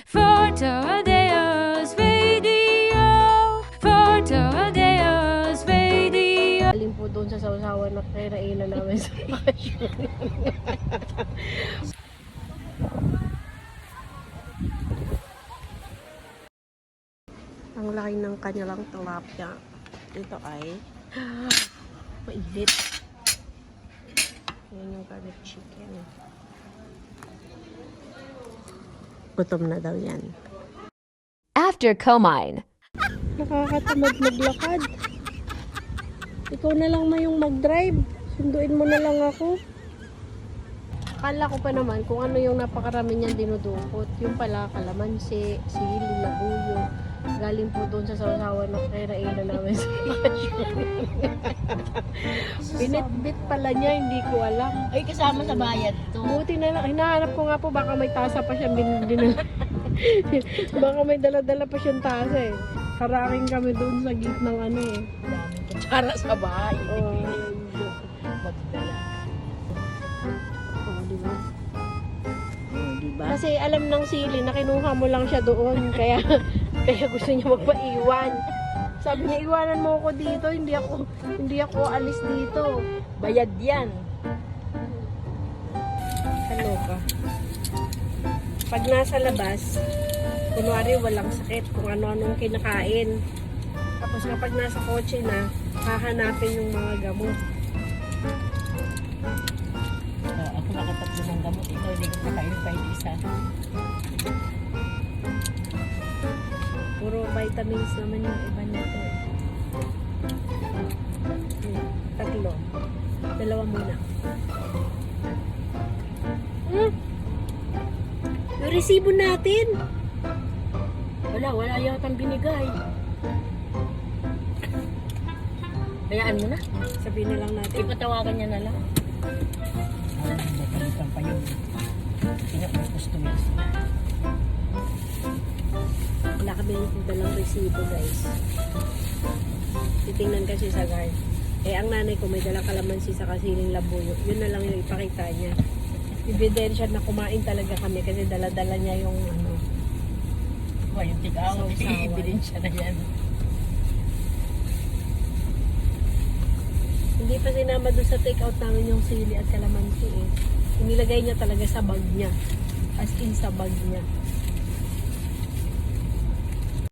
Fortadeos Radio. Fortadeos Radio. Alin po doon sa sausawan na kinainan namin sa bakasyon. Ang laki ng kanilang tilapia. Ito ay mainit. Yan yung garlic chicken. Gutom na daw yan. After Comine. Nakakatamad maglakad. Ikaw na lang yung mag-drive. Sunduin mo na lang ako. Akala ko pa naman kung ano yung napakarami niyang dinudukot. Yung pala kalamansi, sili, labuyo. Galing po doon sa sausawan na kinainan namin sa bakasyon. Binit-bit pala niya, hindi ko alam. Ay, kasama sa bayad to. Buti na lang. Hinahanap ko nga po, baka may tasa pa siyang dinala. Baka may dala-dala pa siyang tasa eh. Haraking kami doon sa gitnang ano eh. Daming kutsara sa bahay. Oh, Magdala. diba? Diba? Kasi alam ng sili na kinuha mo lang siya doon. Kaya gusto niya magpaiwan. Sabi niya, iwanan mo ako dito. Hindi ako alis dito. Bayad yan. Ano ka? Pag nasa labas, kunwari walang sakit kung ano-anong kinakain. Tapos kapag nasa kotse na, hahanapin yung mga gamot. Ako nakatatlo ng gamot. Ikaw hindi ko kakain pa isa. Puro vitamins naman yung iba nito. Tatlo. Dalawa muna. Yung resibo natin. Wala yatang binigay. Bayaan mo na. Sabihin na lang natin. Ipatawagan niya na lang. Napalitan pa yun. Tingnan mo customers. Wala kami yung dalang resibo, guys. Titingnan kasi sa guard. Ang nanay ko may dalang kalamansi sa kasiling labuyo. Yun na lang yung ipakita niya. Ebidensya na kumain talaga kami kasi dala-dala niya yung ano. Yung tig-out. Sausawan. Ibilin siya na yan. Hindi pa sinama doon sa take-out namin yung sili at kalamansi eh. Inilagay niya talaga sa bag niya. As in sa bag niya.